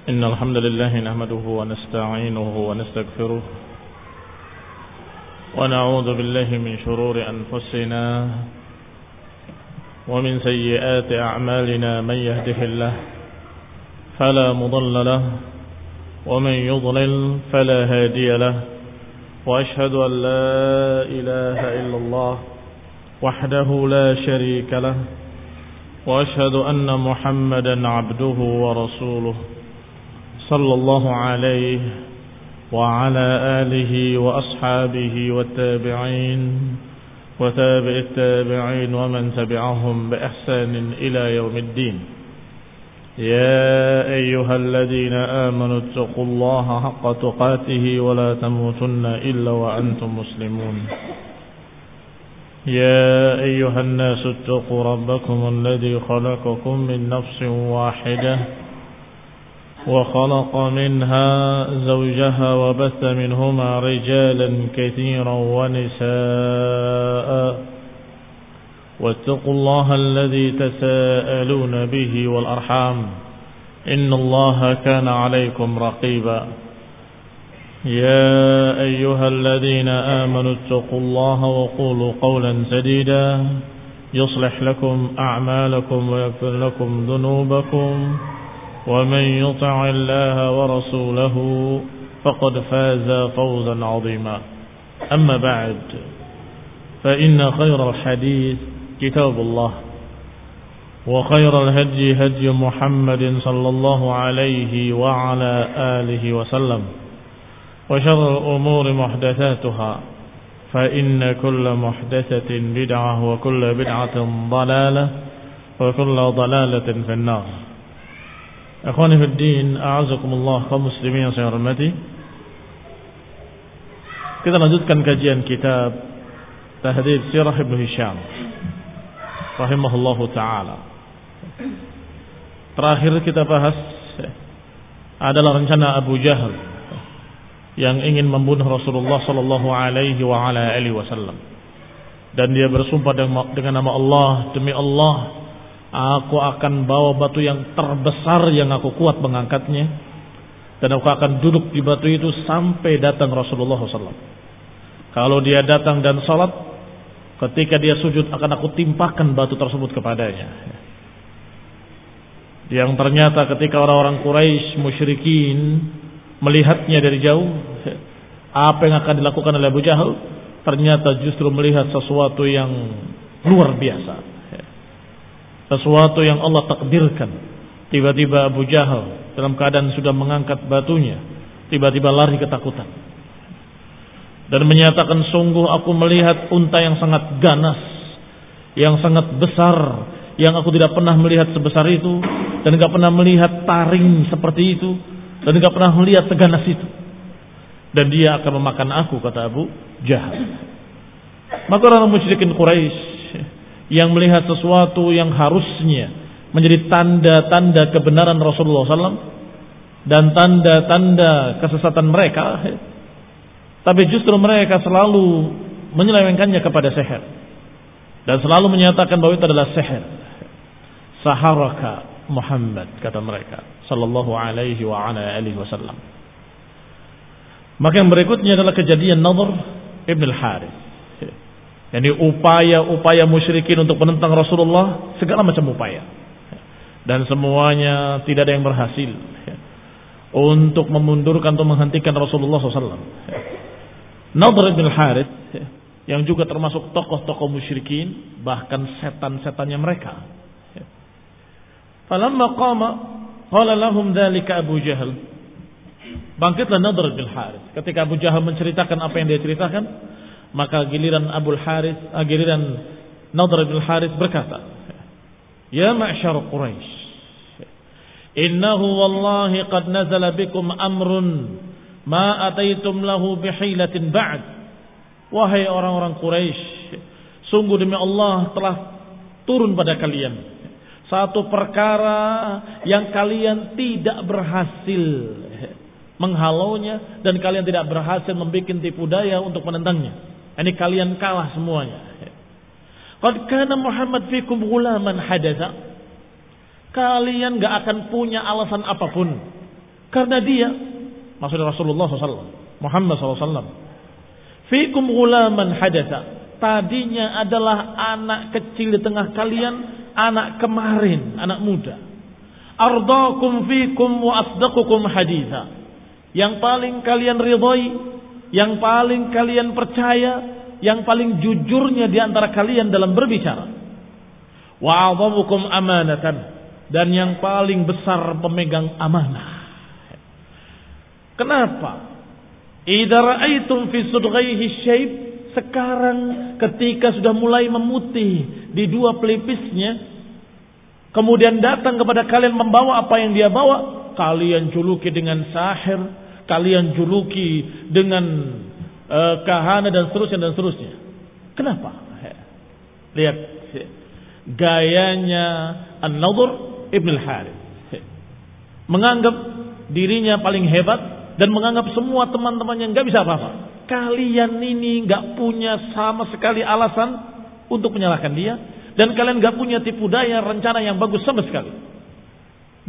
إن الحمد لله نحمده ونستعينه ونستغفره ونعوذ بالله من شرور أنفسنا ومن سيئات أعمالنا. من يهده الله فلا مضل له ومن يضلل فلا هادي له. وأشهد أن لا إله إلا الله وحده لا شريك له. وأشهد أن محمدا عبده ورسوله صلى الله عليه وعلى آله وأصحابه والتابعين وتابع التابعين ومن تبعهم بإحسان إلى يوم الدين. يا أيها الذين آمنوا اتقوا الله حق تقاته ولا تموتن إلا وأنتم مسلمون. يا أيها الناس اتقوا ربكم الذي خلقكم من نفس واحدة وخلق منها زوجها وبث منهما رجالا كثيرا ونساء واتقوا الله الذي تساءلون به والأرحام إن الله كان عليكم رقيبا. يا أيها الذين آمنوا اتقوا الله وقولوا قولا سديدا يصلح لكم أعمالكم ويغفر لكم ذنوبكم ومن يطع الله ورسوله فقد فاز فوزا عظيما. أما بعد فإن خير الحديث كتاب الله وخير الهدي هدي محمد صلى الله عليه وعلى آله وسلم وشر الأمور محدثاتها فإن كل محدثة بدعة وكل بدعة ضلالة وكل ضلالة في النار. Akhwani fid din, a'azakumullah, kaum muslimin yang saya hormati. Kita lanjutkan kajian kitab Tahdhib Sirah Ibnu Hisham rahimahullahu taala. Terakhir kita bahas adalah rencana Abu Jahal yang ingin membunuh Rasulullah sallallahu alaihi wa ala alihi wasallam. Dan dia bersumpah dengan nama Allah, demi Allah, aku akan bawa batu yang terbesar yang aku kuat mengangkatnya, dan aku akan duduk di batu itu sampai datang Rasulullah SAW. Kalau dia datang dan salat, ketika dia sujud akan aku timpakan batu tersebut kepadanya. Yang ternyata ketika orang-orang Quraisy musyrikin melihatnya dari jauh, apa yang akan dilakukan oleh Abu Jahal, ternyata justru melihat sesuatu yang luar biasa, sesuatu yang Allah takdirkan. Tiba-tiba Abu Jahal dalam keadaan sudah mengangkat batunya, tiba-tiba lari ketakutan dan menyatakan, sungguh aku melihat unta yang sangat ganas, yang sangat besar, yang aku tidak pernah melihat sebesar itu, dan tidak pernah melihat taring seperti itu, dan tidak pernah melihat seganas itu, dan dia akan memakan aku, kata Abu Jahal. Maka orang musyrikin Quraisy yang melihat sesuatu yang harusnya menjadi tanda-tanda kebenaran Rasulullah SAW dan tanda-tanda kesesatan mereka, tapi justru mereka selalu menyelewengkannya kepada sihir dan selalu menyatakan bahwa itu adalah sihir. Saharaka Muhammad, kata mereka sallallahu alaihi wa ala alihi wasallam. Maka yang berikutnya adalah kejadian Nadhr ibn al-Harith. Yani upaya-upaya musyrikin untuk menentang Rasulullah, segala macam upaya, dan semuanya tidak ada yang berhasil untuk memundurkan atau menghentikan Rasulullah SAW. Nadhr bin Harith yang juga termasuk tokoh-tokoh musyrikin, bahkan setan-setannya mereka. Falamma qama qala lahum dzalika Abu Jahal. Bangkitlah Nadhr bin Harith ketika Abu Jahal menceritakan apa yang dia ceritakan. Maka giliran Nadhr bin Harith berkata, ya ma'syar Quraisy, innahu wallahi qad nazala bikum amrun ma ataitum lahu bihilatin ba'd. Wahai orang-orang Quraisy, sungguh demi Allah telah turun pada kalian satu perkara yang kalian tidak berhasil menghalaunya, dan kalian tidak berhasil membuat tipu daya untuk menentangnya. Ini kalian kalah semuanya. Qad kana Muhammad fikum ghulaman hadatsa. Kalian gak akan punya alasan apapun Karena dia, maksudnya Rasulullah SAW, Muhammad SAW, fikum ghulaman hadatha, tadinya adalah anak kecil di tengah kalian, anak kemarin, anak muda. Ardakum fikum wa asdaqukum haditha, yang paling kalian ridhai, yang paling kalian percaya, yang paling jujurnya di antara kalian dalam berbicara. Wa a'dhamukum amanatan, dan yang paling besar pemegang amanah. Kenapa? Idza ra'aitum fi sudghaihi syayb, sekarang ketika sudah mulai memutih di dua pelipisnya, kemudian datang kepada kalian membawa apa yang dia bawa, kalian juluki dengan sahir, kalian juluki dengan kahana dan seterusnya. Kenapa? Lihat gayanya An-Nadhr Ibn al-Harith, menganggap dirinya paling hebat dan menganggap semua teman-temannya nggak bisa apa-apa. Kalian ini nggak punya sama sekali alasan untuk menyalahkan dia, dan kalian nggak punya tipu daya rencana yang bagus sama sekali.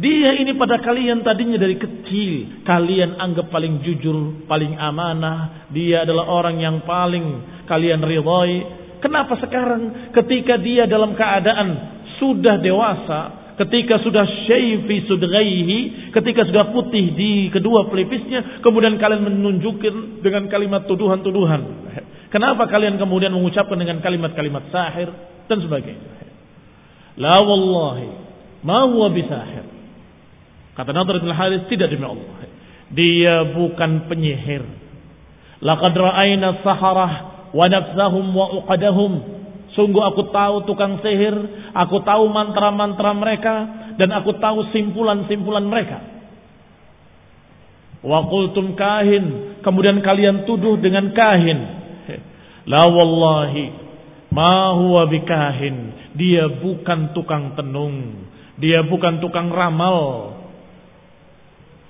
Dia ini pada kalian tadinya dari kecil kalian anggap paling jujur, paling amanah. Dia adalah orang yang paling kalian ridhai. Kenapa sekarang ketika dia dalam keadaan sudah dewasa, ketika sudah syaifi sudghaihi, ketika sudah putih di kedua pelipisnya, kemudian kalian menunjukkan dengan kalimat tuduhan-tuduhan? Kenapa kalian kemudian mengucapkan dengan kalimat-kalimat sahir dan sebagainya? La wallahi ma huwa bisahir. Kata Nadhr bin Harith, tidak demi Allah, dia bukan penyihir. Laqad ra'ayna saharah wa nafsahum wa uqadahum. Sungguh aku tahu tukang sihir, aku tahu mantra-mantra mereka, dan aku tahu simpulan-simpulan mereka. Wa qultum kahin, kemudian kalian tuduh dengan kahin. La wallahi ma huwa bikahin, dia bukan tukang tenung, dia bukan tukang ramal.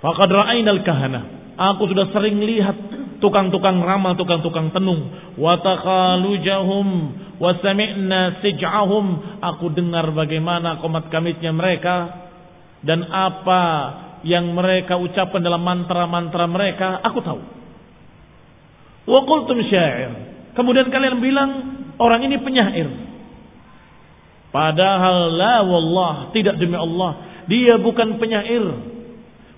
Faqad ra'ainal kahana, aku sudah sering lihat tukang-tukang ramal, tukang-tukang tenung. Wa taqalujahum wa sami'na sij'ahum, aku dengar bagaimana komat kamitnya mereka dan apa yang mereka ucapkan dalam mantra-mantra mereka, aku tahu. Wa qultum syair, kemudian kalian bilang orang ini penyair. Padahal la wallah, tidak demi Allah, dia bukan penyair.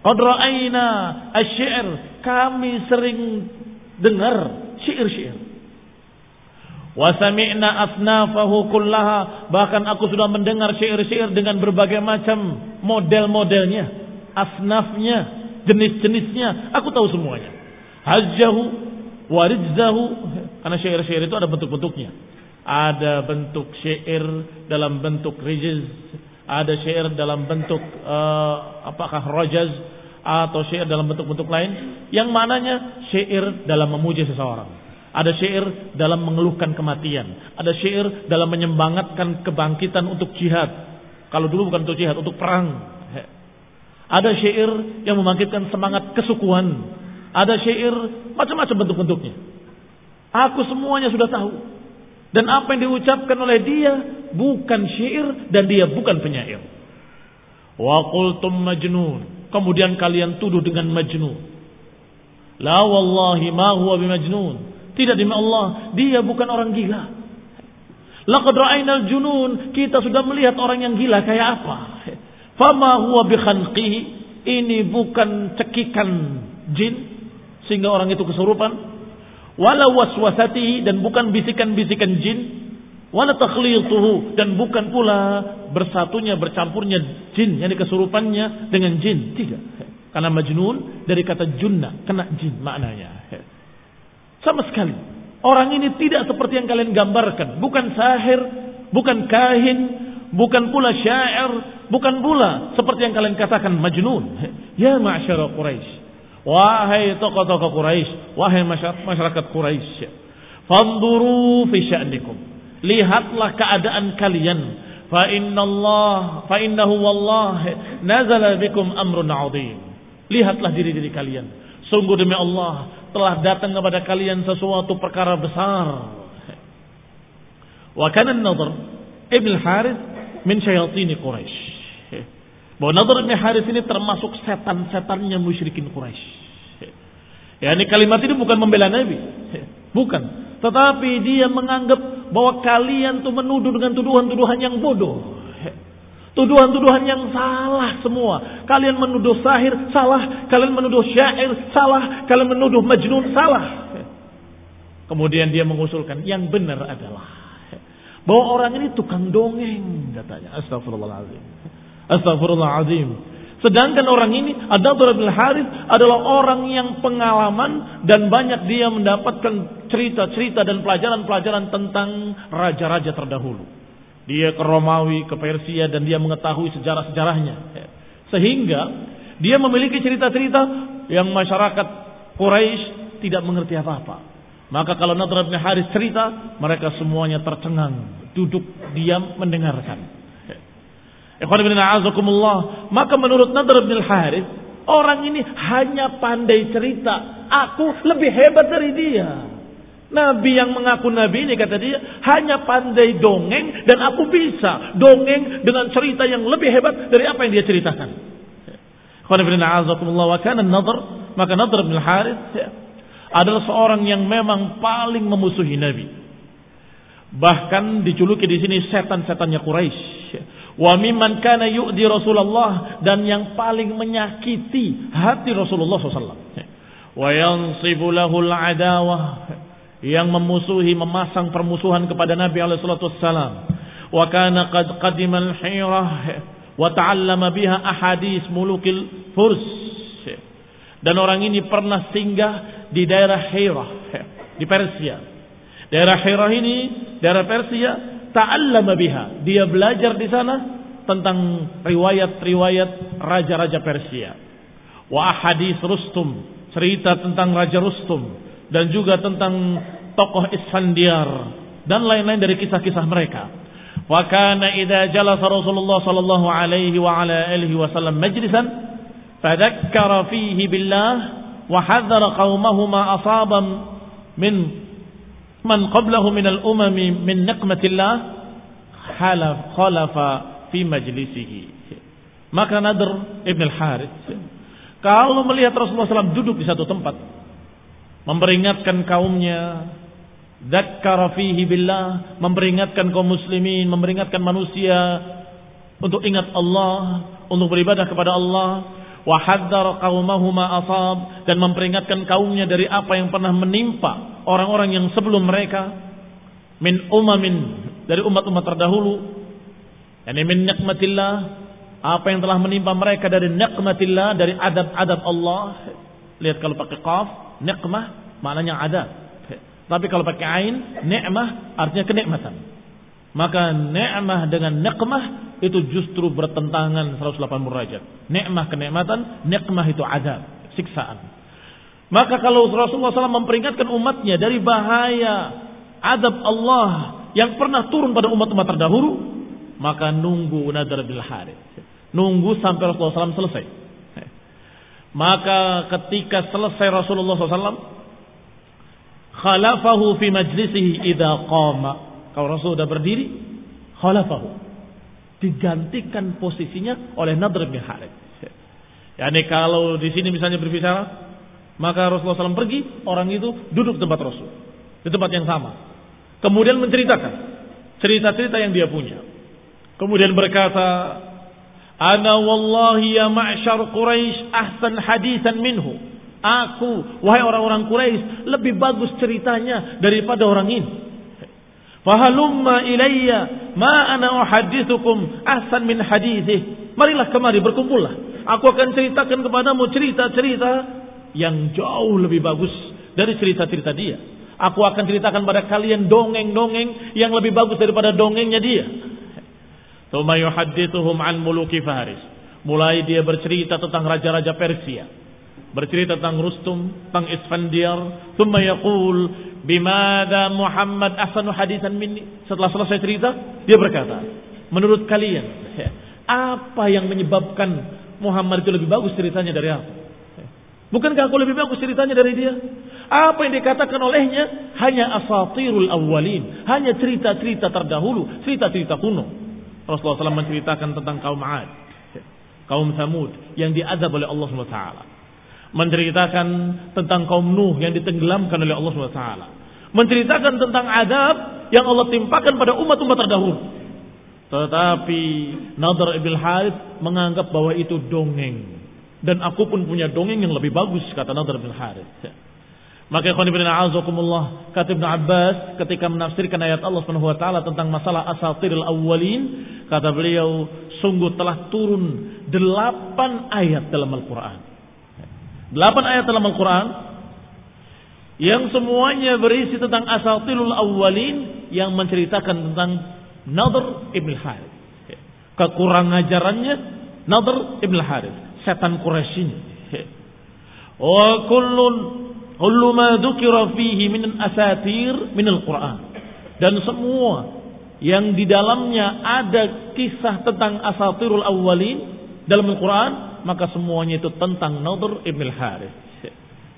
Qad ra'ayna asy-syi'r, kami sering dengar syair-syair. Wa sami'na asnafahu kullaha, bahkan aku sudah mendengar syair-syair dengan berbagai macam model-modelnya, asnafnya, jenis-jenisnya, aku tahu semuanya. Hajjahu wa rijzahu, karena syair-syair itu ada bentuk-bentuknya. Ada bentuk syair dalam bentuk rijz, ada syair dalam bentuk apakah rajaz, atau syair dalam bentuk-bentuk lain yang maknanya syair dalam memuji seseorang. Ada syair dalam mengeluhkan kematian, ada syair dalam menyemangatkan kebangkitan untuk jihad. Kalau dulu bukan untuk jihad, untuk perang. Ada syair yang membangkitkan semangat kesukuan. Ada syair macam-macam bentuk-bentuknya. Aku semuanya sudah tahu. Dan apa yang diucapkan oleh dia bukan syair, dan dia bukan penyair. Wa qultum majnun, kemudian kalian tuduh dengan majnun. La wallahi ma huwa bimajnun, tidak demi Allah, dia bukan orang gila. Laqad ra'ainal junun, kita sudah melihat orang yang gila kayak apa. Fama huwa bi khanqihi, ini bukan cekikan jin sehingga orang itu kesurupan. Wala waswasatihi, dan bukan bisikan-bisikan jin. Wala takhlituhu, dan bukan pula bersatunya, bercampurnya jin, yani kesurupannya dengan jin. Tidak. Karena majnun dari kata junna, kena jin maknanya. Sama sekali. Orang ini tidak seperti yang kalian gambarkan. Bukan sahir, bukan kahin, bukan pula syair, bukan pula seperti yang kalian katakan majnun. Ya ma'syara Quraisy, wahai tokoh-tokoh Quraisy, wahai masyarakat Quraisy, fanzuru fi sya'nikum, lihatlah keadaan kalian. Fa innahu wallahi nazala bikum amrun 'adzim. Lihatlah diri-diri kalian. Sungguh demi Allah, telah datang kepada kalian sesuatu perkara besar. Wa kana an-Nadhr Ibn Harith min syayatin Quraisy. bahwa Nadhr bin Harits ini termasuk setan-setannya musyrikin Quraisy. Ya, ini kalimat ini bukan membela Nabi, bukan, tetapi dia menganggap bahwa kalian tuh menuduh dengan tuduhan-tuduhan yang bodoh, tuduhan-tuduhan yang salah semua. Kalian menuduh sahir, salah. Kalian menuduh syair, salah. Kalian menuduh majnun, salah. Kemudian dia mengusulkan yang benar adalah bahwa orang ini tukang dongeng, katanya. Astagfirullahaladzim. Astagfirullahaladzim. Sedangkan orang ini, Nadhr bin Harits, adalah orang yang pengalaman dan banyak dia mendapatkan cerita-cerita dan pelajaran-pelajaran tentang raja-raja terdahulu. Dia ke Romawi, ke Persia, dan dia mengetahui sejarah-sejarahnya. Sehingga dia memiliki cerita-cerita yang masyarakat Quraisy tidak mengerti apa-apa. Maka kalau Nadhr bin Harits cerita, mereka semuanya tercengang, duduk diam mendengarkan. Ikhwan fillah a'azakumullah. Maka menurut Nadhr bin Harits, orang ini hanya pandai cerita. Aku lebih hebat dari dia. Nabi yang mengaku Nabi ini, kata dia, hanya pandai dongeng, dan aku bisa dongeng dengan cerita yang lebih hebat dari apa yang dia ceritakan. Maka Nadhr bin Harits adalah seorang yang memang paling memusuhi Nabi. Bahkan dijuluki di sini setan-setannya Quraisy. Wa mimman kana yu'di Rasulullah, dan yang paling menyakiti hati Rasulullah SAW. Wa yansibu lahul adawah, yang memusuhi, memasang permusuhan kepada Nabi SAW. Wa kana qad qadima al-Hirah wa ta'allama biha ahadits mulukil Furs. Dan orang ini pernah singgah di daerah Hirah, di Persia. Daerah Hirah ini, daerah Persia, ta'allama biha. Dia belajar di sana tentang riwayat-riwayat raja-raja Persia. Wa ahadits Rustum, cerita tentang Raja Rustum, dan juga tentang tokoh Isfandiar dan lain-lain dari kisah-kisah mereka. Wa kana idza jalasa Rasulullah sallallahu alaihi wa ala alihi wasallam majlisan fadzakkara fihi billah wa hadzara qaumahu ma asaba min man qablahu min al-umam min niqmatillah khalafa fi majlisihi. Maka Nadhr ibn al-Harits kalau melihat Rasulullah SAW duduk di satu tempat, memperingatkan kaumnya, dzakkara fihi billah, memperingatkan kaum muslimin, memperingatkan manusia untuk ingat Allah, untuk beribadah kepada Allah, wa hadzara qaumahu ma asab, dan memperingatkan kaumnya dari apa yang pernah menimpa orang-orang yang sebelum mereka, min umamin, dari umat-umat terdahulu, yakni min nikmatillah, apa yang telah menimpa mereka dari nikmatillah, dari adab-adab Allah. Lihat kalau pakai qaf, nikmah maknanya adab. Tapi kalau pakai ain, ni'mah artinya kenikmatan. Maka ni'mah dengan nikmah itu justru bertentangan 180 derajat. Ni'mah kenikmatan, nikmah itu adab, siksaan. Maka kalau Rasulullah SAW memperingatkan umatnya dari bahaya adab Allah yang pernah turun pada umat-umat terdahulu, maka nunggu Nadhr bin Harits. Nunggu sampai Rasulullah SAW selesai. Maka ketika selesai Rasulullah SAW, khalafahu fi majlisihi idza qama. Kalau Rasul sudah berdiri, khalafahu, digantikan posisinya oleh Nadhr bin Harits. Yani kalau di sini misalnya berbicara, maka Rasulullah SAW pergi, orang itu duduk tempat Rasul, di tempat yang sama. Kemudian menceritakan cerita-cerita yang dia punya. Kemudian berkata, ana wallahi ya ma'syar Quraisy ahsan hadisan minhu. Aku, wahai orang-orang Quraisy, lebih bagus ceritanya daripada orang ini. Fahalumma ilayya ma ana uhaddithukum ahsan min hadithih. Marilah kemari, berkumpullah. Aku akan ceritakan kepadamu cerita-cerita yang jauh lebih bagus dari cerita-cerita dia. Aku akan ceritakan pada kalian dongeng-dongeng yang lebih bagus daripada dongengnya dia. Tsumma yuhaddithuhum an muluki Faris. Mulai dia bercerita tentang raja-raja Persia, bercerita tentang Rustum, tentang Isfandiar. Tsumma yaqul bimada Muhammad ahsanu hadisan minni. Setelah selesai cerita, dia berkata, menurut kalian apa yang menyebabkan Muhammad itu lebih bagus ceritanya dari aku? Bukankah aku lebih bagus ceritanya dari dia? Apa yang dikatakan olehnya hanya asatirul awwalin, hanya cerita-cerita terdahulu, cerita-cerita kuno. Rasulullah SAW menceritakan tentang kaum Ad, kaum Tsamud yang diazab oleh Allah Subhanahu wa taala. Menceritakan tentang kaum Nuh yang ditenggelamkan oleh Allah Subhanahu wa taala. Menceritakan tentang azab yang Allah timpakan pada umat-umat terdahulu. Tetapi Nadhr ibn Harith menganggap bahwa itu dongeng. Dan aku pun punya dongeng yang lebih bagus, kata Nadhr ibn Harith. Maka ikhwan fillah a'azakumullah, kata Ibnu Abbas ketika menafsirkan ayat Allah Subhanahu wa taala tentang masalah asatirul awwalin, kata beliau, sungguh telah turun 8 ayat dalam Al-Qur'an. 8 ayat dalam Al-Qur'an yang semuanya berisi tentang asatirul awwalin yang menceritakan tentang Nadhr ibn Harith. Kekurang ajarannya Nadhr ibn Harith, setan Quraisy ini. Wa kullu ma dzukira fihi min asatir min al-Qur'an. Dan semua yang di dalamnya ada kisah tentang asatirul awwalin dalam Al-Qur'an, maka semuanya itu tentang Nadhr ibn Harith.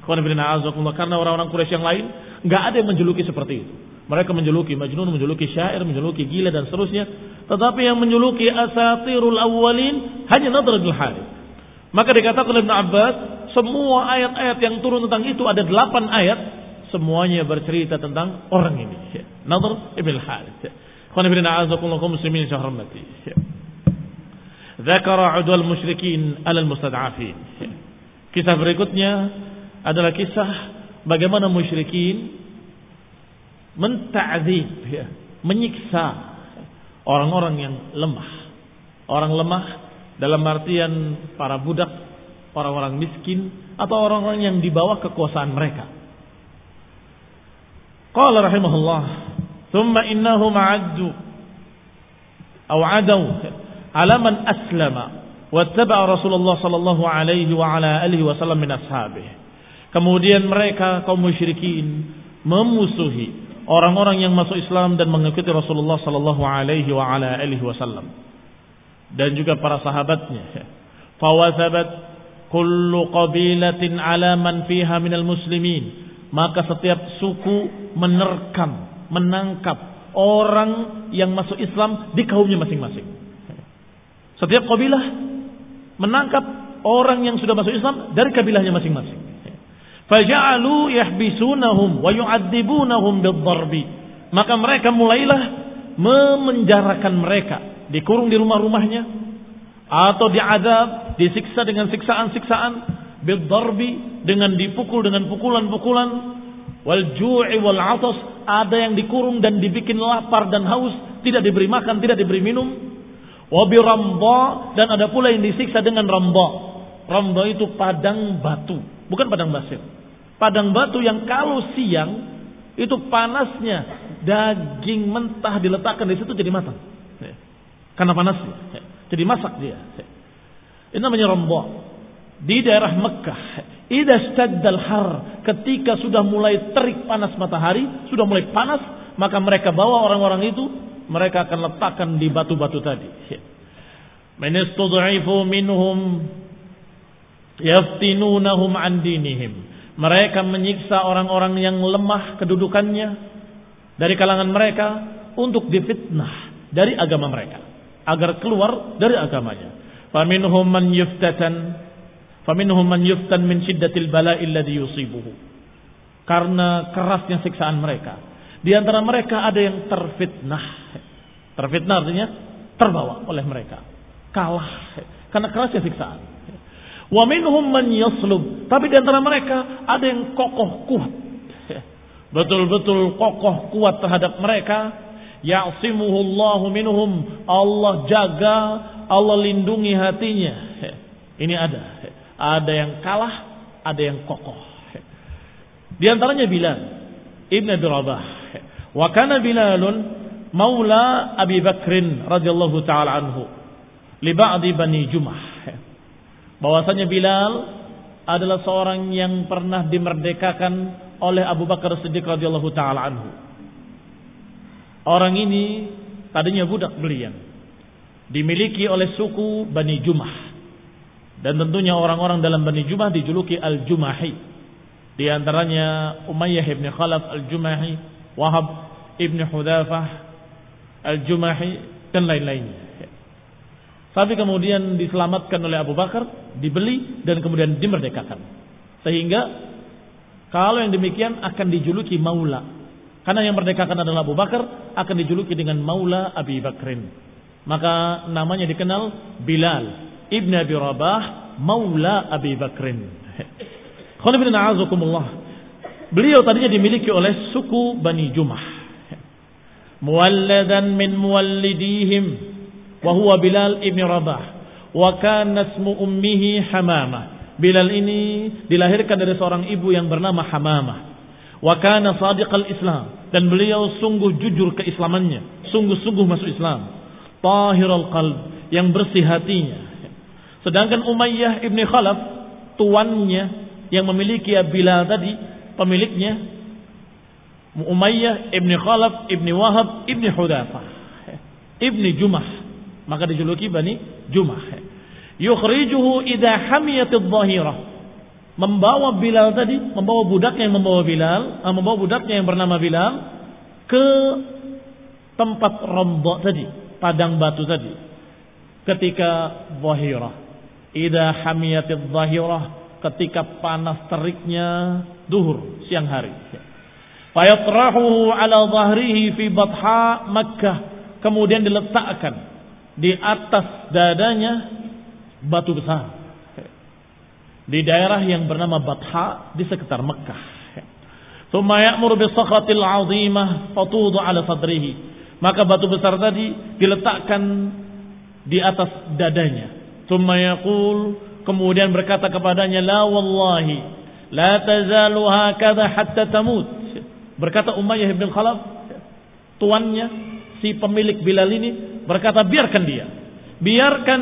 Karena orang-orang Quraisy yang lain enggak ada yang menjuluki seperti itu. Mereka menjuluki Majnun, menjuluki syair, menjuluki gila dan seterusnya. Tetapi yang menjuluki asatirul awwalin hanya Nadhr ibn Harith. Maka dikatakan oleh Ibnu Abbas, semua ayat-ayat yang turun tentang itu ada 8 ayat, semuanya bercerita tentang orang ini, Nadhr ibn Harith. Qul inna a'udzubillahi muslimin syahramati. Dzakara 'udwal musyrikin 'alal mustad'afin. Kisah berikutnya adalah kisah bagaimana musyrikin menta'dzib, menyiksa orang-orang yang lemah. Orang lemah dalam artian para budak, orang-orang miskin, atau orang-orang yang di bawah kekuasaan mereka. Qala rahimahullah, thumma innahum a'addu aw 'adaw 'ala man aslama wattaba'a Rasulullah sallallahu alaihi wa ala alihi wasallam min ashabihi. Kemudian mereka kaum musyrikin memusuhi orang-orang yang masuk Islam dan mengikuti Rasulullah sallallahu alaihi wa ala alihi wasallam dan juga para sahabatnya. Fawasabat kullu qabilatin ala man fiha minal muslimin. Maka setiap suku menangkap orang yang masuk Islam di kaumnya masing-masing. Setiap kabilah menangkap orang yang sudah masuk Islam dari kabilahnya masing-masing. Faja'alu yahbisunahum wa yu'adzibunahum bid-darbi. Maka mereka mulailah memenjarakan mereka, dikurung di rumah-rumahnya atau diazab, disiksa dengan siksaan-siksaan, bid-darbi, dengan dipukul dengan pukulan-pukulan, wal ju'i wal 'atas, ada yang dikurung dan dibikin lapar dan haus, tidak diberi makan, tidak diberi minum, wa bi ramba, dan ada pula yang disiksa dengan ramba. Ramba itu padang batu, bukan padang pasir. Padang batu yang kalau siang itu panasnya daging mentah diletakkan di situ jadi matang. Karena panasnya. Jadi masak dia. Ini namanya ramba. Di daerah Mekah, idza staddal har, ketika sudah mulai terik panas matahari, sudah mulai panas, maka mereka bawa orang-orang itu, mereka akan letakkan di batu-batu tadi. Man istud'ifu minhum yaftinunahum an dinihim. Mereka menyiksa orang-orang yang lemah kedudukannya dari kalangan mereka untuk difitnah dari agama mereka, agar keluar dari agamanya. Faminhum man yuftan min shiddatil bala'i alladhi yusibuhu. Karena kerasnya siksaan mereka, di antara mereka ada yang terfitnah. Terfitnah artinya terbawa oleh mereka, kalah karena kerasnya siksaan. Wa minhum man yaslub, tapi di antara mereka ada yang kokoh kuat, betul-betul kokoh kuat terhadap mereka. Ya'simuhullahu minhum, Allah jaga, Allah lindungi hatinya. Ini ada yang kalah, ada yang kokoh. Di antaranya Bilal ibn Abi Rabah. Wa kana Bilalun maula Abi Bakrin radhiyallahu taala anhu li ba'di Bani Jumah. Bahwasanya Bilal adalah seorang yang pernah dimerdekakan oleh Abu Bakar Siddiq radhiyallahu taala anhu. Orang ini tadinya budak belian, dimiliki oleh suku Bani Jumah, dan tentunya orang-orang dalam Bani Jumah dijuluki Al-Jumahi. Di antaranya Umayyah ibn Khalaf Al-Jumahi, Wahab ibn Hudzafah Al-Jumahi, dan lain-lainnya. Tapi kemudian diselamatkan oleh Abu Bakar, dibeli dan kemudian dimerdekakan. Sehingga kalau yang demikian akan dijuluki maula. Karena yang merdekakan adalah Abu Bakar, akan dijuluki dengan maula Abi Bakrin. Maka namanya dikenal Bilal Ibn Abi Rabah maula Abi Bakrin. Beliau tadinya dimiliki oleh suku Bani Jumah. Muwalladan min muwallidihim wa huwa Bilal ibn Rabah wa kana ismu ummihi Hamamah. Bilal ini dilahirkan dari seorang ibu yang bernama Hamamah. Wa kana sadiqal Islam, dan beliau sungguh jujur keislamannya, sungguh-sungguh masuk Islam. Tahirul qalb, yang bersih hatinya. Sedangkan Umayyah ibn Khalaf, tuannya yang memiliki Bilal tadi, pemiliknya Umayyah ibn Khalaf ibn Wahab ibn Hudafah ibn Jumah, maka dijuluki Bani Jumah. Yukhrijuhu idha hamiyatid dhahirah, membawa Bilal tadi, membawa budaknya yang bernama Bilal ke tempat Ramdha tadi, padang batu tadi, ketika dhahirah. Idha hamiyatid dhahirah, ketika panas teriknya duhur, siang hari. Fayatrahuhu ala dhahrihi fi Batha Makkah, kemudian diletakkan di atas dadanya batu besar di daerah yang bernama Batha di sekitar Makkah. Thumma ya'muru bis sakhratil 'azimah fatudu ala sadrihi, maka batu besar tadi diletakkan di atas dadanya. Thumma yaqul, kemudian berkata kepadanya, la wallahi la tazalu hakadha hatta tamut. Berkata Umayyah bin Khalaf, tuannya si pemilik Bilal ini, berkata biarkan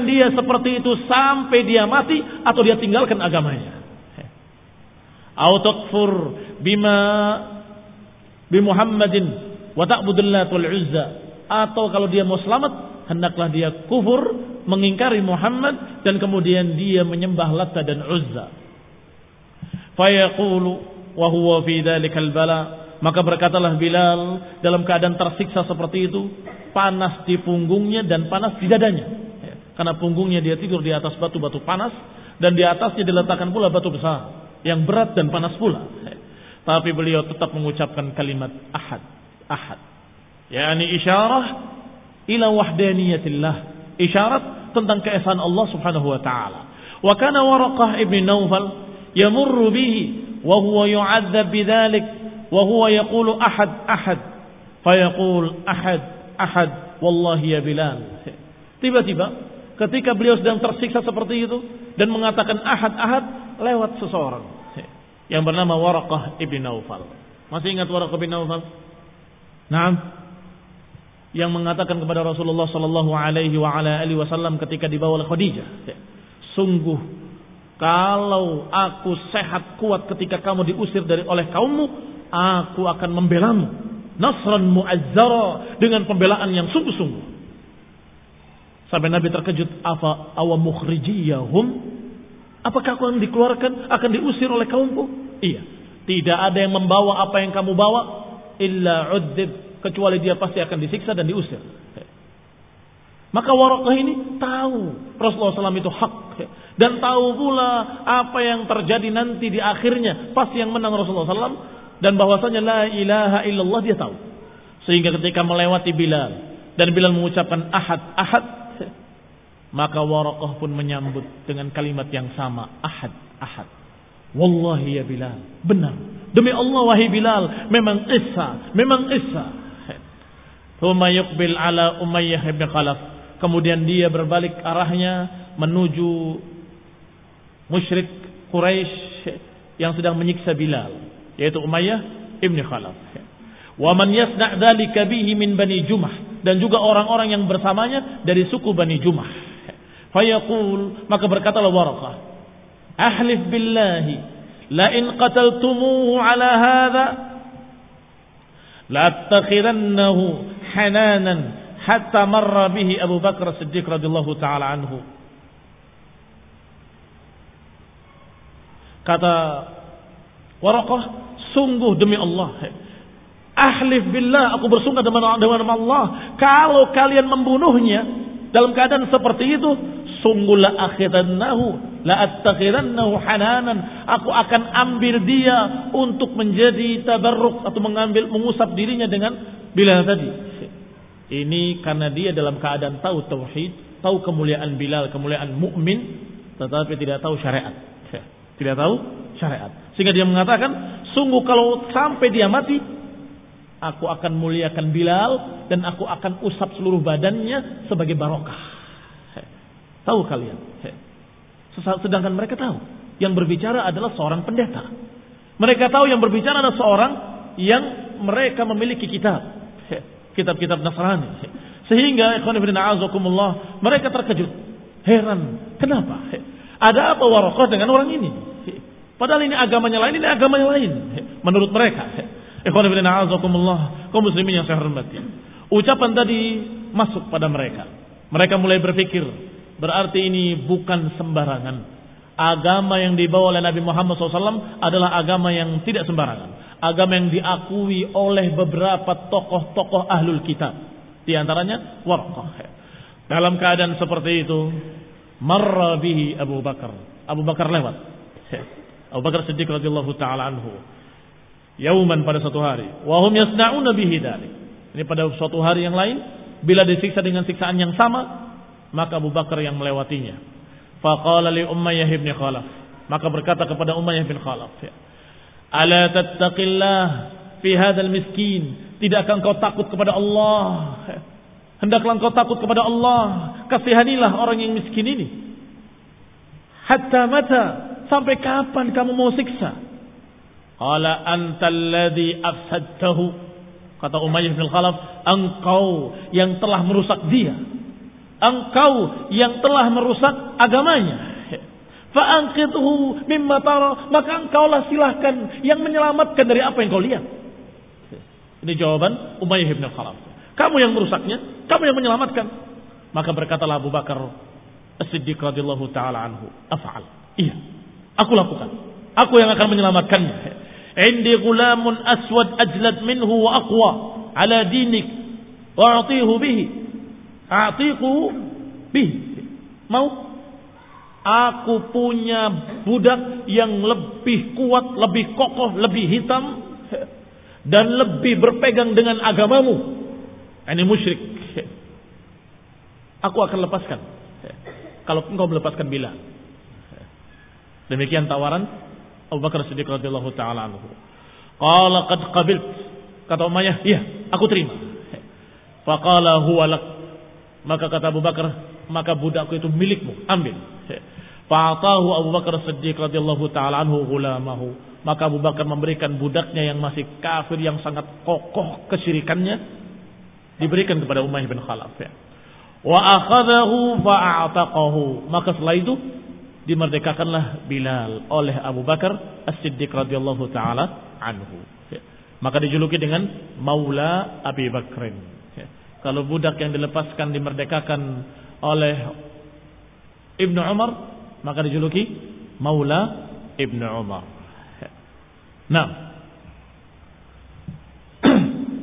dia seperti itu sampai dia mati atau dia tinggalkan agamanya. Au takfur bima bi Muhammadin wa ta'budul Lat wal Uzza, atau kalau dia mau selamat hendaklah dia kufur, mengingkari Muhammad dan kemudian dia menyembah Lat dan Uzza. Fa yaqulu wa huwa fi dzalikal bala, maka berkatalah Bilal dalam keadaan tersiksa seperti itu, panas di punggungnya dan panas di dadanya. Karena punggungnya dia tidur di atas batu-batu panas, dan di atasnya diletakkan pula batu besar yang berat dan panas pula. Tapi beliau tetap mengucapkan kalimat ahad, ahad. Yani isyarah ila wahdaniyatillah, isyarat tentang keesaan Allah Subhanahu wa taala. Wa kana Waraqah ibn Naufal yamurru bihi wa huwa yu'adzab bidzalik وهو يقول أحد أحد فيقول أحد أحد والله ya Bilal. Tiba-tiba ketika beliau sedang tersiksa seperti itu dan mengatakan ahad ahad, lewat seseorang yang bernama Waraqah ibn Naufal. Masih ingat Waraqah ibn Naufal? Naam. Yang mengatakan kepada Rasulullah sallallahu alaihi wasallam ketika dibawa oleh Khadijah, sungguh kalau aku sehat kuat ketika kamu diusir oleh kaummu, aku akan membelamu nasran mu'azzara, dengan pembelaan yang sungguh-sungguh. Sampai Nabi terkejut, afa awa mukhrijiyahum, apakah aku akan dikeluarkan, akan diusir oleh kaumku? Iya, tidak ada yang membawa apa yang kamu bawa illa udzib, kecuali dia pasti akan disiksa dan diusir. Maka Waraqah ini tahu Rasulullah SAW itu hak, dan tahu pula apa yang terjadi nanti di akhirnya, pasti yang menang Rasulullah SAW. Dan bahwasanya la ilaha illallah dia tahu. Sehingga ketika melewati Bilal dan Bilal mengucapkan ahad ahad, maka Waraqah pun menyambut dengan kalimat yang sama, ahad ahad. Wallahi ya Bilal, benar, demi Allah wahai Bilal, memang Isa. Thumma yuqbil ala Umayyah ibn Khalaf, kemudian dia berbalik arahnya menuju musyrik Quraisy yang sedang menyiksa Bilal, yaitu Umayyah ibn Khalaf. Wa man yasna' dzalika bihi min Bani Jumah, dan juga orang-orang yang bersamanya dari suku Bani Jumah. Fayaqul, maka berkatalah Waraqah, ahlif billahi la in qataltumuhu ala hadha la attakhirannahu hananan hatta marra bihi Abu Bakar Siddiq radhiyallahu taala anhu. Kata Waraqah, sungguh demi Allah, ahlif billah, aku bersumpah dengan Allah, kalau kalian membunuhnya dalam keadaan seperti itu, sungguh la attakhirannahu hananan, aku akan ambil dia untuk menjadi tabarruk atau mengusap dirinya dengan Bilal tadi. Ini karena dia dalam keadaan tahu tauhid, tahu kemuliaan Bilal, kemuliaan mukmin, tetapi tidak tahu syariat. Tidak tahu syariat. Sehingga dia mengatakan, sungguh kalau sampai dia mati, aku akan muliakan Bilal dan aku akan usap seluruh badannya sebagai barokah. Tahu kalian? Sedangkan mereka tahu yang berbicara adalah seorang pendeta. Mereka tahu yang berbicara adalah seorang yang mereka memiliki kitab-kitab Nasrani. Sehingga ikhwan fillah azakumullah, mereka terkejut, heran, kenapa? Ada apa Waraqah dengan orang ini? Padahal ini agamanya lain, ini agamanya lain. Menurut mereka. Ikhwan fillah azakumullah, kaum muslimin yang saya hormati. Ucapan tadi masuk pada mereka. Mereka mulai berpikir, berarti ini bukan sembarangan. Agama yang dibawa oleh Nabi Muhammad SAW adalah agama yang tidak sembarangan. Agama yang diakui oleh beberapa tokoh-tokoh ahlul kitab. Di antaranya Waraqah. Dalam keadaan seperti itu, marra bihi Abu Bakar. Abu Bakar lewat. Abu Bakar Siddiq radhiyallahu taala anhu. Yauman, pada suatu hari, wa hum yasna'una bihi dzalik. Ini pada suatu hari yang lain, bila disiksa dengan siksaan yang sama, maka Abu Bakar yang melewatinya. Faqala li Umayyah bin Khalaf. Maka berkata kepada Umayyah bin Khalaf, "Ala tattaqillah fi hadzal miskin?" Tidakkah engkau takut kepada Allah? Hendaklah engkau takut kepada Allah. Kasihanilah orang yang miskin ini. Hatta mata? Sampai kapan kamu mau siksa? Qala antal ladzi afsadtahu. Kata Umayyah bin Khalaf, engkau yang telah merusak dia. Engkau yang telah merusak agamanya. Fa anqidhu mimma tara, maka engkaulah silahkan yang menyelamatkan dari apa yang kau lihat. Ini jawaban Umayyah bin Khalaf. Kamu yang merusaknya, kamu yang menyelamatkan. Maka berkatalah Abu Bakar As-Siddiq radhiyallahu taala anhu, af'al. Iya, aku lakukan. Aku yang akan menyelamatkannya. Indi gulamun aswad ajlad minhu wa aqwa ala dinik wa a'tihu bihi. A'tiqu bihi. Mau? Aku punya budak yang lebih kuat, lebih kokoh, lebih hitam dan lebih berpegang dengan agamamu. Ini musyrik. Aku akan lepaskan kalau engkau melepaskan Bilal. Demikian tawaran Abu Bakar Siddiq radhiyallahu taala anhu. Qala qad qabilt. Kata Umayyah, "Iya, aku terima." Faqala huwa lak. Maka kata Abu Bakar, "Maka budakku itu milikmu, ambil." Fa'atahu Abu Bakar Siddiq radhiyallahu taala anhu ghulamahu. Maka Abu Bakar memberikan budaknya yang masih kafir, yang sangat kokoh kesyirikannya, diberikan kepada Umayyah bin Khalaf. Wa akhadahu fa'ataqahu. Maka setelah itu dimerdekakanlah Bilal oleh Abu Bakar As-Siddiq radhiyallahu taala anhu. Maka dijuluki dengan Maula Abi Bakrin. Kalau budak yang dilepaskan dimerdekakan oleh Ibnu Umar, maka dijuluki Maula Ibnu Umar. Nah,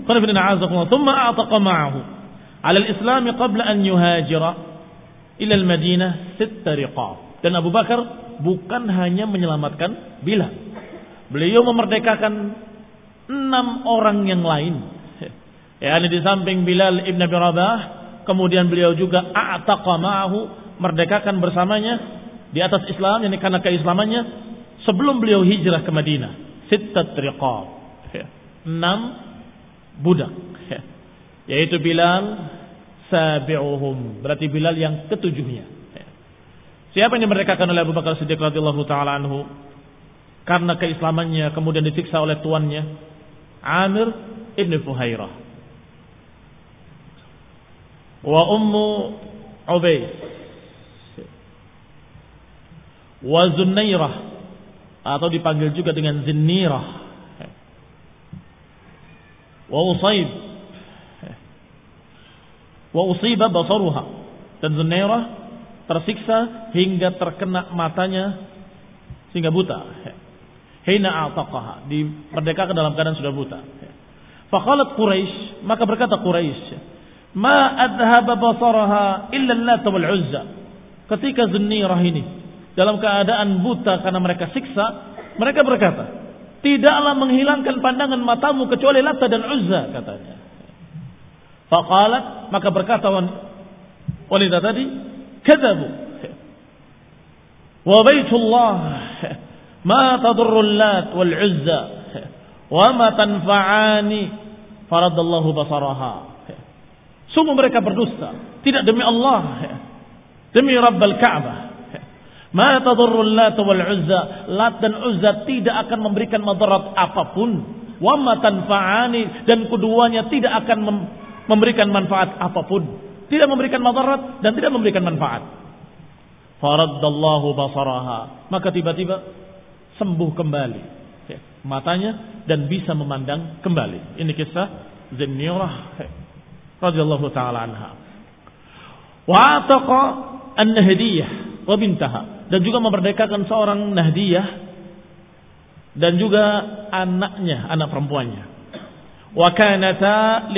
qala a'azakum thumma a'taqa ma'ahu 'ala al-islam qabla an yuhajira ila al-Madinah 6 riqab. Dan Abu Bakar bukan hanya menyelamatkan Bilal. Beliau memerdekakan 6 orang yang lain. yakni di samping Bilal ibn Abi Rabah, kemudian beliau juga a'taqa ma'ahu, merdekakan bersamanya di atas Islam, yakni karena keislamannya sebelum beliau hijrah ke Madinah. 6 riqab. 6 budak. Yaitu Bilal sabi'uhum, berarti Bilal yang ketujuhnya. Siapa yang dimerdekakan oleh Abu Bakar Siddiq radhiyallahu taala anhu karena keislamannya, kemudian disiksa oleh tuannya? Amir ibn Fuhairah wa Ummu Ubaid wa Zunnairah, atau dipanggil juga dengan Zinnirah, wa Usaib wa usiba basaruha, dan Zunnairah tersiksa hingga terkena matanya sehingga buta. Hina a'taqaha, dimerdekakan dalam keadaan sudah buta. Faqalat Quraisy, maka berkata Quraisy, ma adhaba basaraha illa Lat wal Uzza. Ketika Zunnirah ini dalam keadaan buta karena mereka siksa, mereka berkata, tidaklah menghilangkan pandangan matamu kecuali Lat dan Uzza, katanya. Faqalat, maka berkata wanita tadi, kadzabu wa baitullah ma tadurru Lat wal Uzza wa ma tanfa'ani faradallahu basaraha. Sungguh mereka berdusta, tidak demi Allah, demi Rabbal Ka'bah. Ma tadurru Lat wal Uzza, Lat dan Uzza tidak akan memberikan madarat apapun. Wa ma tanfa'ani, dan keduanya tidak akan memberikan manfaat apapun. Tidak memberikan madarat dan tidak memberikan manfaat. Faraddallahu basaraha, maka tiba-tiba sembuh kembali matanya dan bisa memandang kembali. Ini kisah Zunnirah radhiyallahu taala anha. Wa ataqa an-Nahdiyah wa bintaha, dan juga memerdekakan seorang Nahdiyah dan juga anaknya, anak perempuannya. Wa kanata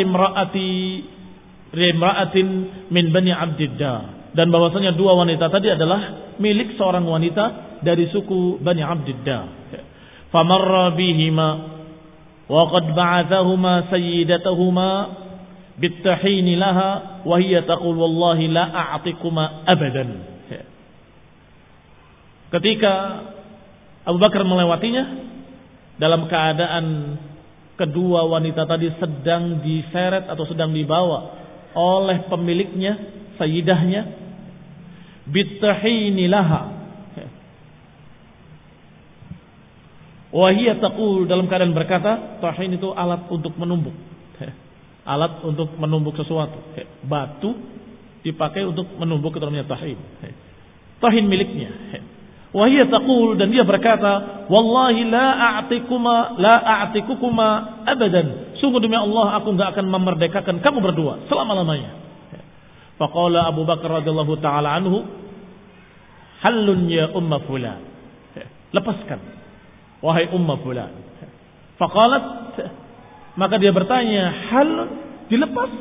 limra'atin min Bani Abdiddar, dan bahwasanya dua wanita tadi adalah milik seorang wanita dari suku Bani Abdiddar. Famarra bihima wa qad ba'athahuma sayyidatahuma بالتحين لها وهي تقول والله لا أعطيكما أبدا. Ketika Abu Bakar melewatinya dalam keadaan kedua wanita tadi sedang diseret atau sedang dibawa oleh pemiliknya, sayyidahnya, bitahini laha, wa hiya taqul, dalam keadaan berkata, tahin itu alat untuk menumbuk, alat untuk menumbuk sesuatu. Batu dipakai untuk menumbuk, itu namanya tahin. Tahin miliknya. Wahia taqul, dan dia berkata, wallahi la a'tikukuma abadan. Sungguh demi Allah, aku enggak akan memerdekakan kamu berdua selama-lamanya. Faqala Abu Bakar radhiyallahu taala anhu, halun ya umma fulan. Lepaskan, wahai umma fulan. Faqalat, maka dia bertanya, hal, dilepas?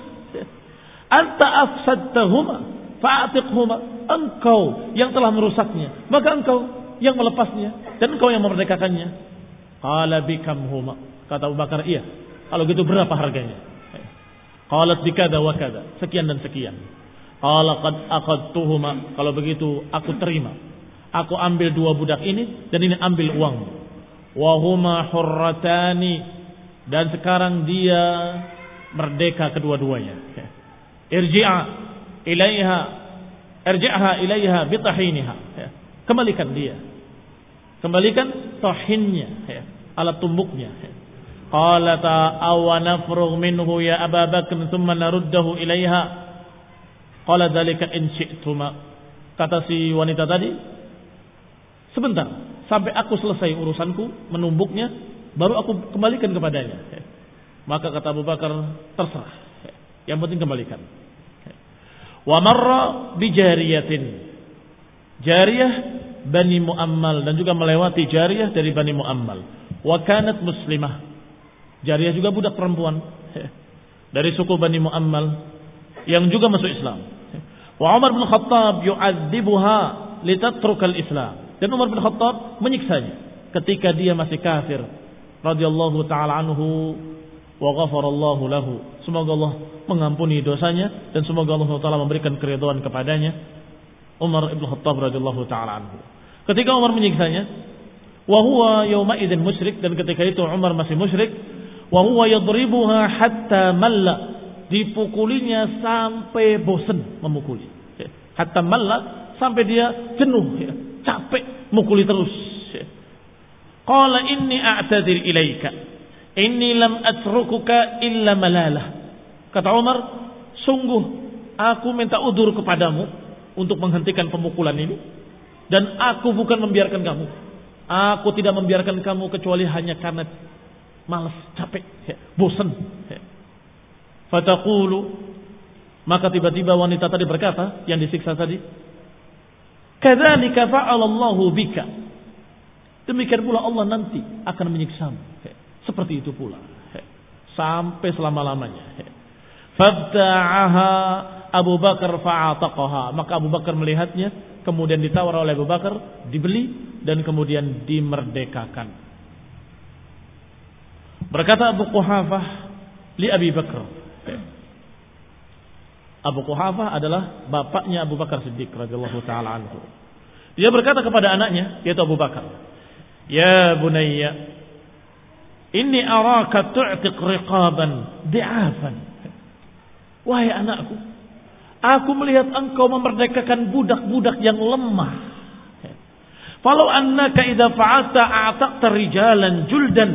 Anta afsadtahuma fa'atiqhuma, engkau yang telah merusaknya, maka engkau yang melepasnya dan engkau yang memerdekakannya. Qala bikamhuma, kata Abu Bakar, iya, kalau gitu berapa harganya? Qalat bikada wa kada, sekian dan sekian. Qala qad aqadtuhuma, kalau begitu aku terima, aku ambil dua budak ini dan ini ambil uang. Wa huma hurratani, dan sekarang dia merdeka kedua-duanya. Irji'ha ilaiha bitahiniha, kembalikan dia, kembalikan tahinnya, alat tumbuknya. Qalata awana nafrugh minhu ya Abu Bakr thumma naruddahu ilaiha. Qala dzalika in syi'tuma, kata si wanita tadi, sebentar sampai aku selesai urusanku menumbuknya, baru aku kembalikan kepadanya. Maka kata Abu Bakar, terserah, yang penting kembalikan. Wa marra bi jariyatin, jariyah Bani Muammal, dan juga melewati jariyah dari Bani Muammal. Wa kanat muslimah, jariyah juga budak perempuan dari suku Bani Muammal yang juga masuk Islam. Wa Umar bin Khattab yu'adzibuha litatrukal Islam, dan Umar bin Khattab menyiksanya ketika dia masih kafir, radhiyallahu taala anhu wa ghafarallahu lahu. Semoga Allah mengampuni dosanya dan semoga Allah taala memberikan keridhaan kepadanya. Umar bin Khattab radhiyallahu taala anhu, ketika Umar menyiksanya, wa huwa yauma idzin musyrik, dan ketika itu Umar masih musyrik, wa huwa yadribuha hatta malla, dipukulinya sampai bosan memukuli, hatta malla, sampai dia jenuh, capek mukuli terus. Qala inni a'tadzir ilaika inni lam atrukuka illa malalah, kata Umar, sungguh aku minta udzur kepadamu untuk menghentikan pemukulan ini, dan aku bukan membiarkan kamu, aku tidak membiarkan kamu kecuali hanya karena malas, capek, bosan. Fataqulu, maka tiba-tiba wanita tadi berkata, yang disiksa tadi, kadzalika fa'alallahu bika, demikian pula Allah nanti akan menyiksamu seperti itu pula sampai selama-lamanya. Fabta'aha Abu Bakar fa'ataqaha. Maka Abu Bakar melihatnya, kemudian ditawar oleh Abu Bakar, dibeli dan kemudian dimerdekakan. Berkata Abu Quhafah li Abi Bakar. Abu Quhafah adalah bapaknya Abu Bakar Siddiq radhiyallahu taala anhu. Dia berkata kepada anaknya, yaitu Abu Bakar, "Ya bunayya, inni araka tu'tiq riqaban di'afan." Wahai anakku, aku melihat engkau memerdekakan budak-budak yang lemah. Falau annaka idza fa'alta a'taqta rijalan juldan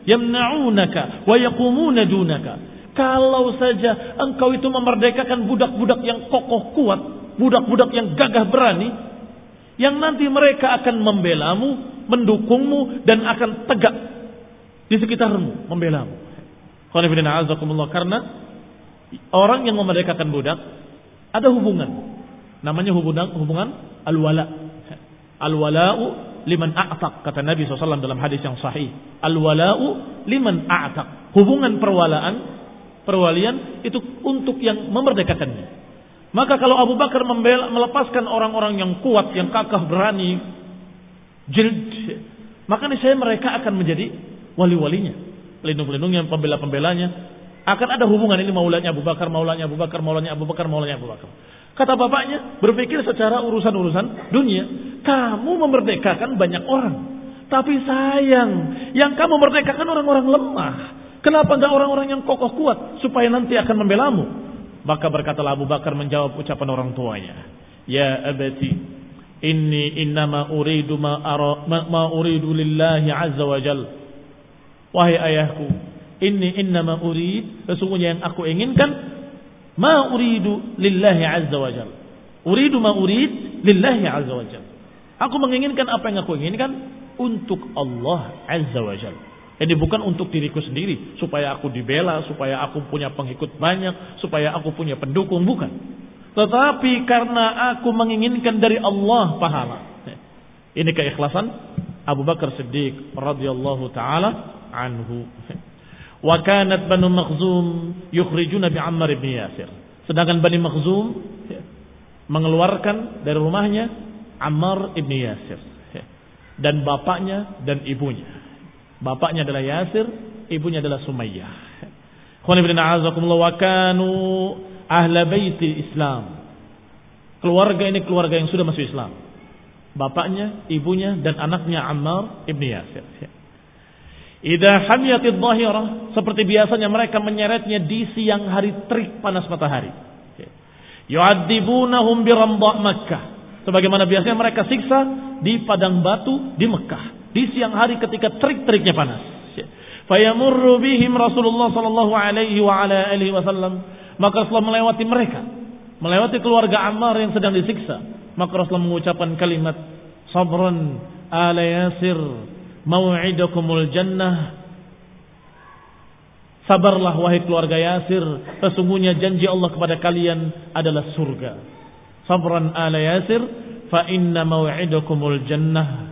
yamna'unaka wa yaqumuna dunaka. Kalau saja engkau itu memerdekakan budak-budak yang kokoh kuat, budak-budak yang gagah berani, yang nanti mereka akan membelamu, mendukungmu, dan akan tegak di sekitarmu membelamu. Karena orang yang memerdekakan budak ada hubungan, namanya hubungan al-wala. Al-wala'u liman a'taq, kata Nabi SAW dalam hadis yang sahih. Al-wala'u liman a'taq. Hubungan perwalian itu untuk yang memerdekakannya. Maka kalau Abu Bakar melepaskan orang-orang yang kuat, yang kakah berani, jild, maka niscaya mereka akan menjadi wali-walinya, pelindung-pelindungnya, pembela-pembelanya. Akan ada hubungan ini, maulanya Abu Bakar, maulanya Abu Bakar, maulanya Abu Bakar, maulanya Abu Bakar. Kata bapaknya, berpikir secara urusan-urusan dunia. Kamu memerdekakan banyak orang, tapi sayang, yang kamu merdekakan orang-orang lemah. Kenapa enggak orang-orang yang kokoh kuat supaya nanti akan membelamu? Maka berkatalah Abu Bakar menjawab ucapan orang tuanya, "Ya abati, inni innama uridu ma uridu lillahi azza wa jal." Wahai ayahku, inni innama urid, sesungguhnya yang aku inginkan, ma uridu lillahi azza wa jal. Uridu ma urid lillahi azza wa jal. Aku menginginkan apa yang aku inginkan untuk Allah azza wa jal. Ini bukan untuk diriku sendiri, supaya aku dibela, supaya aku punya pengikut banyak, supaya aku punya pendukung, bukan. Tetapi karena aku menginginkan dari Allah pahala. Ini keikhlasan Abu Bakar Siddiq radhiyallahu taala anhu. Wa kanat Banu Makhzum yukhrijuna bi Ammar ibn Yasir. Sedangkan Bani Makhzum mengeluarkan dari rumahnya Ammar ibn Yasir dan bapaknya dan ibunya. Bapaknya adalah Yasir, ibunya adalah Sumayyah. Khawani bin a'azakumullah, wa kanu ahla baiti Islam. Keluarga ini keluarga yang sudah masuk Islam. Bapaknya, ibunya dan anaknya Ammar ibn Yasir. Idza hamiyatid dhahirah, seperti biasanya mereka menyeretnya di siang hari terik panas matahari. Yu'adzibunahum bi ramda Makkah. Sebagaimana biasanya mereka siksa di padang batu di Mekah di siang hari ketika terik-teriknya panas. Fayamurru bihim Rasulullah sallallahu alaihi wa ala alihi wasallam. Maka Rasulullah melewati mereka, melewati keluarga Ammar yang sedang disiksa. Maka Rasulullah mengucapkan kalimat, "Sabran ala Yasir, mau'idakumul jannah." Sabarlah wahai keluarga Yasir, sesungguhnya janji Allah kepada kalian adalah surga. Sabran ala Yasir, fa inna mau'idakumul jannah.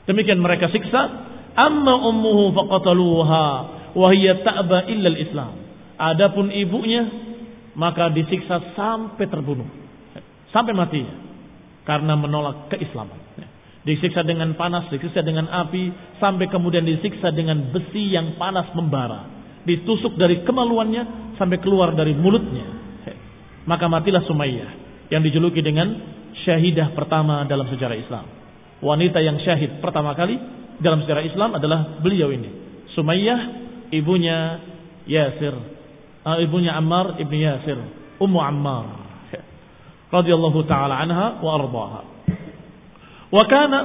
Demikian mereka siksa. Amma ummuhu faqataluha wa hiya ta'ba illa al-Islam. Adapun ibunya maka disiksa sampai terbunuh, sampai mati karena menolak keislaman. Disiksa dengan panas, disiksa dengan api, sampai kemudian disiksa dengan besi yang panas membara. Ditusuk dari kemaluannya sampai keluar dari mulutnya. Maka matilah Sumayyah yang dijuluki dengan syahidah pertama dalam sejarah Islam. Wanita yang syahid pertama kali dalam sejarah Islam adalah beliau ini, Sumayyah, ibunya Yasir, ibunya Ammar ibn Yasir, Ummu Ammar radhiyallahu taala anha wa ardhaha. Wa kana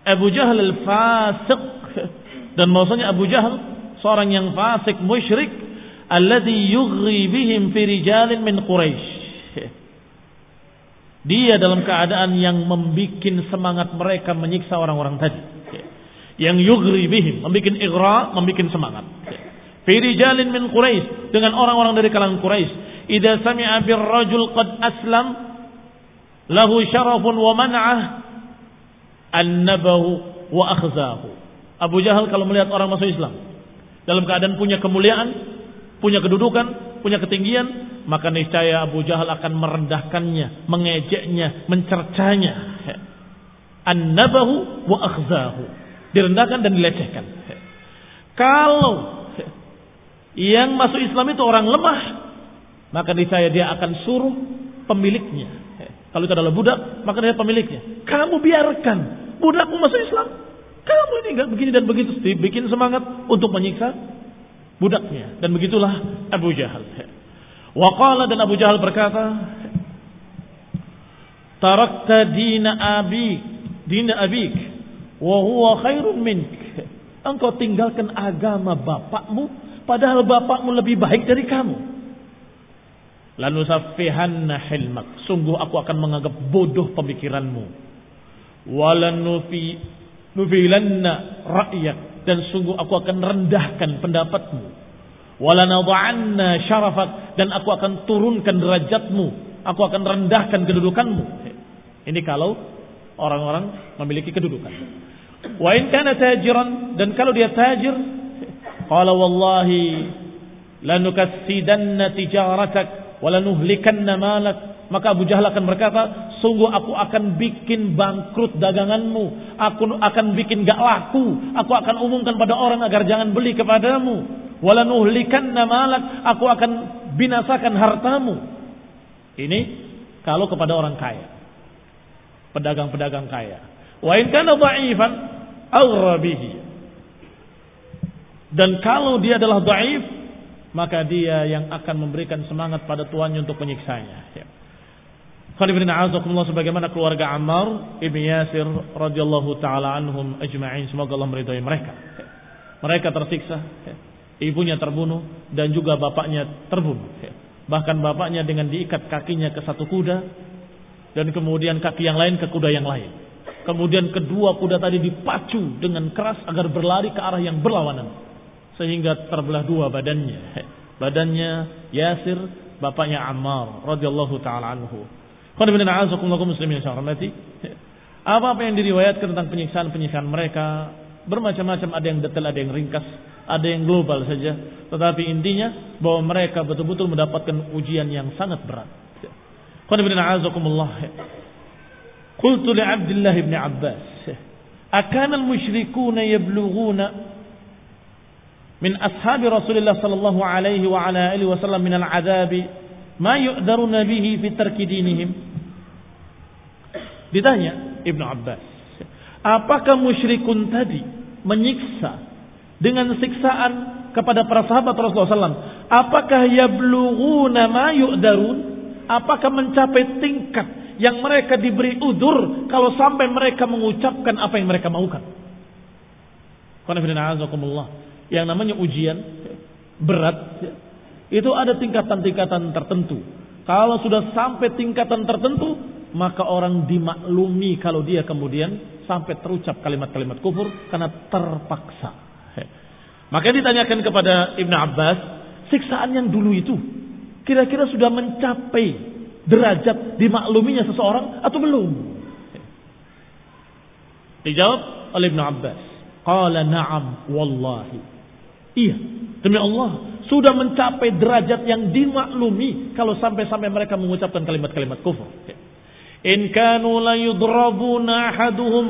Abu Jahal al-fasiq, dan maksudnya Abu Jahal seorang yang fasik musyrik, alladhi yughri bihim fi rijalin min Quraisy. Dia dalam keadaan yang membuat semangat mereka menyiksa orang-orang tadi. Yang yughri bihim, membuat ighra, membuat semangat. Fi rijalin min Quraisy, dengan orang-orang dari kalangan Quraisy. Idza sami'a bir rajul qad aslam lahu syarafun wa man'ah annabahu wa akhzahu. Abu Jahal kalau melihat orang masuk Islam dalam keadaan punya kemuliaan, punya kedudukan, punya ketinggian, maka niscaya Abu Jahal akan merendahkannya, mengejeknya, mencercanya. Annabahu wa akhzahu. Direndahkan dan dilecehkan. Kalau yang masuk Islam itu orang lemah, maka niscaya dia akan suruh pemiliknya. Kalau itu adalah budak, maka dia pemiliknya. Kamu biarkan budakmu masuk Islam. Kamu ini enggak begini dan begitu. Dibikin semangat untuk menyiksa budaknya. Dan begitulah Abu Jahal. Wa qala, dan Abu Jahal berkata, tarakta dina abik wa huwa khairun mink. Engkau tinggalkan agama bapakmu, padahal bapakmu lebih baik dari kamu. Lanusaffihanna hilmak. Sungguh aku akan menganggap bodoh pemikiranmu. Walanufilanna ra'yak. Dan sungguh aku akan rendahkan pendapatmu. Walanadha'anna syarafak. Dan aku akan turunkan derajatmu. Aku akan rendahkan kedudukanmu. Ini kalau orang-orang memiliki kedudukan. Wa in kana tajiran, dan kalau dia tajir, qala wallahi lanukassidanna tijaratak wala nuhlikanna malak. Maka Abu Jahal akan berkata, sungguh aku akan bikin bangkrut daganganmu, aku akan bikin gak laku, aku akan umumkan pada orang agar jangan beli kepadamu. Wala nuhlikanna malak, aku akan binasakan hartamu. Ini kalau kepada orang kaya, pedagang-pedagang kaya. Wa in kana dha'ifan aghra bihi. Dan kalau dia adalah dhaif, maka dia yang akan memberikan semangat pada tuannya untuk menyiksanya. Sebagaimana keluarga Ammar ibn Yasir radhiyallahu taala anhum ajma'in, semoga Allah meridai mereka. Mereka tersiksa, ibunya terbunuh dan juga bapaknya terbunuh. Bahkan bapaknya dengan diikat kakinya ke satu kuda dan kemudian kaki yang lain ke kuda yang lain. Kemudian kedua kuda tadi dipacu dengan keras agar berlari ke arah yang berlawanan. Sehingga terbelah dua badannya. Badannya Yasir, bapaknya Ammar radhiyallahu taala anhu. Apa yang diriwayatkan tentang penyiksaan mereka bermacam-macam, ada yang detail, ada yang ringkas, ada yang global saja. Tetapi intinya bahwa mereka betul-betul mendapatkan ujian yang sangat berat. Qultu li Abdullah ibn Abbas, akana al-musyrikuna yablughuna min ashabi Rasulullah sallallahu alaihi wa ala alihi wasallam min al-'adzabi ma yu'daruna bihi fi tarki dinihim. Ditanya Ibnu Abbas, apakah musyrikun tadi menyiksa dengan siksaan kepada para sahabat Rasulullah SAW? Apakah yablughuna ma yu'darun? Apakah mencapai tingkat yang mereka diberi udur kalau sampai mereka mengucapkan apa yang mereka maukan? Yang namanya ujian berat itu ada tingkatan-tingkatan tertentu. Kalau sudah sampai tingkatan tertentu, maka orang dimaklumi kalau dia kemudian sampai terucap kalimat-kalimat kufur karena terpaksa. Maka ditanyakan kepada Ibnu Abbas, siksaan yang dulu itu kira-kira sudah mencapai derajat dimakluminya seseorang atau belum? Dijawab oleh Ibnu Abbas, qala na'am wallahi. Iya, demi Allah, sudah mencapai derajat yang dimaklumi kalau sampai-sampai mereka mengucapkan kalimat-kalimat kufur. In kanu la yudrabuna ahaduhum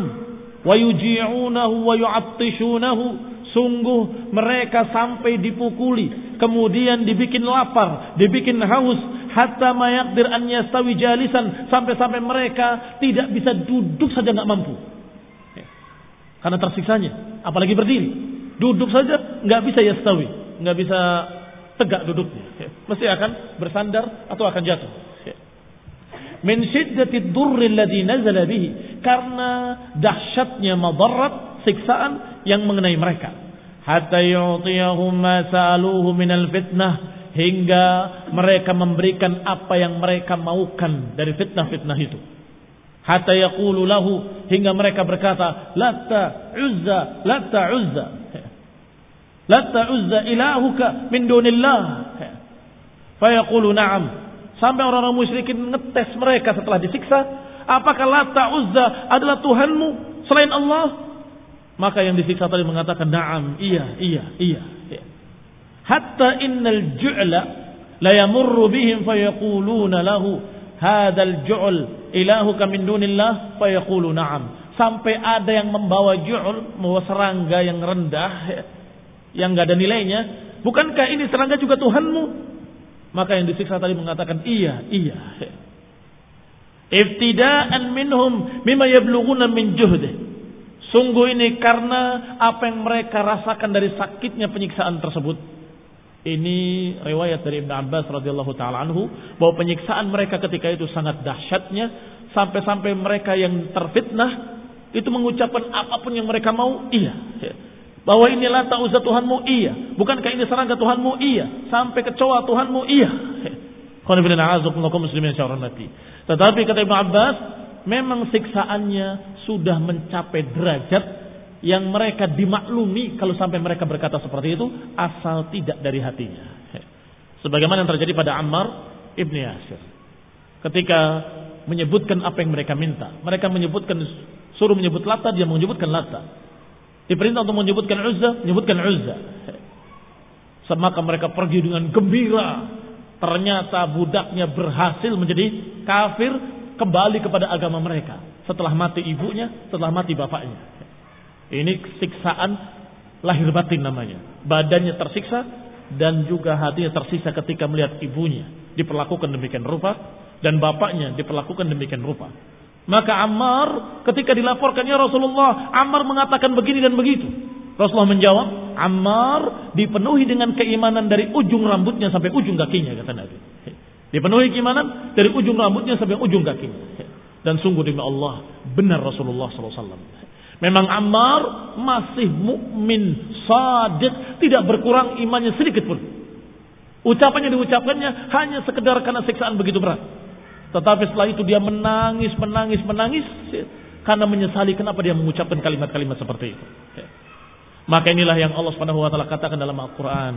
wa yuji'unahu wa yu'attishunahu. Sungguh mereka sampai dipukuli, kemudian dibikin lapar, dibikin haus, hatta ma yaqdir an yastawi jalisan, sampai-sampai mereka tidak bisa duduk saja, enggak mampu. Karena tersiksanya, apalagi berdiri. Duduk saja nggak bisa yastawi, nggak bisa tegak duduknya, mesti akan bersandar atau akan jatuh. Min shiddatid durri alladhi nazala bihi, karena dahsyatnya madarat, siksaan yang mengenai mereka. Hatta yu'tiyahum ma sa'aluhu minal fitnah, hingga mereka memberikan apa yang mereka maukan dari fitnah-fitnah itu. Hatta yaqulu lahu, hingga mereka berkata, Latta Uzza, Latta Uzza, Latta Uzza ilahuka min dunillah. Fayaqulu na'am. Sampai orang-orang musyrikin ngetes mereka setelah disiksa, apakah Latta Uzza adalah Tuhanmu selain Allah? Maka yang disiksa tadi mengatakan na'am, iya. Hatta innal ju'la La yamurru bihim fayaquluna lahu hadzal ju'l ilahuka min dunillah fayaqulu na'am. Sampai ada yang membawa ju'l, membawa serangga yang rendah, yang enggak ada nilainya. Bukankah ini serangga juga Tuhanmu? Maka yang disiksa tadi mengatakan iya. Iftida'an minhum mimma yablughuna min juhdih. Sungguh ini karena apa yang mereka rasakan dari sakitnya penyiksaan tersebut. Ini riwayat dari Ibn Abbas radhiyallahu taala anhu bahwa penyiksaan mereka ketika itu sangat dahsyatnya sampai-sampai mereka yang terfitnah itu mengucapkan apapun yang mereka mau, iya. Bahwa inilah Uzza Tuhanmu, iya. Bukankah ini serangga Tuhanmu, iya. Sampai kecoa Tuhanmu, iya. Tetapi kata Ibn Abbas, memang siksaannya sudah mencapai derajat yang mereka dimaklumi kalau sampai mereka berkata seperti itu, asal tidak dari hatinya. Sebagaimana yang terjadi pada Ammar ibn Yasir. Ketika menyebutkan apa yang mereka minta, mereka suruh menyebut Lata, dia menyebutkan Lata. Diperintah untuk menyebutkan Uzza, menyebutkan Uzza. Maka mereka pergi dengan gembira. Ternyata budaknya berhasil menjadi kafir, kembali kepada agama mereka. Setelah mati ibunya, setelah mati bapaknya. Ini siksaan lahir batin namanya. Badannya tersiksa dan juga hatinya tersisa ketika melihat ibunya diperlakukan demikian rupa dan bapaknya diperlakukan demikian rupa. Maka Ammar ketika dilaporkan, ya Rasulullah, Ammar mengatakan begini dan begitu. Rasulullah menjawab, Ammar dipenuhi dengan keimanan dari ujung rambutnya sampai ujung kakinya, kata Nabi. Dipenuhi keimanan dari ujung rambutnya sampai ujung kakinya. Dan sungguh demi Allah, benar Rasulullah SAW. Memang Ammar masih mukmin, shadiq, tidak berkurang imannya sedikit pun. Ucapannya diucapkannya hanya sekedar karena siksaan begitu berat. Tetapi setelah itu dia menangis karena menyesali kenapa dia mengucapkan kalimat-kalimat seperti itu. Maka inilah yang Allah Subhanahu wa taala katakan dalam Al-Qur'an,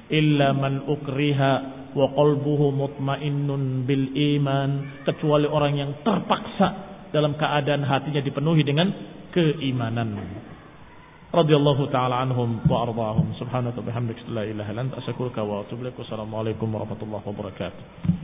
illa man ukriha wa qalbuhu mutmainnun bil iman, kecuali orang yang terpaksa dalam keadaan hatinya dipenuhi dengan keimanan. Radhiyallahu taala anhum wa ardahum. Subhanaka bihamdika la ilaha illa anta astaghfiruka wa atubu ilaik. Wassalamualaikum warahmatullahi wabarakatuh.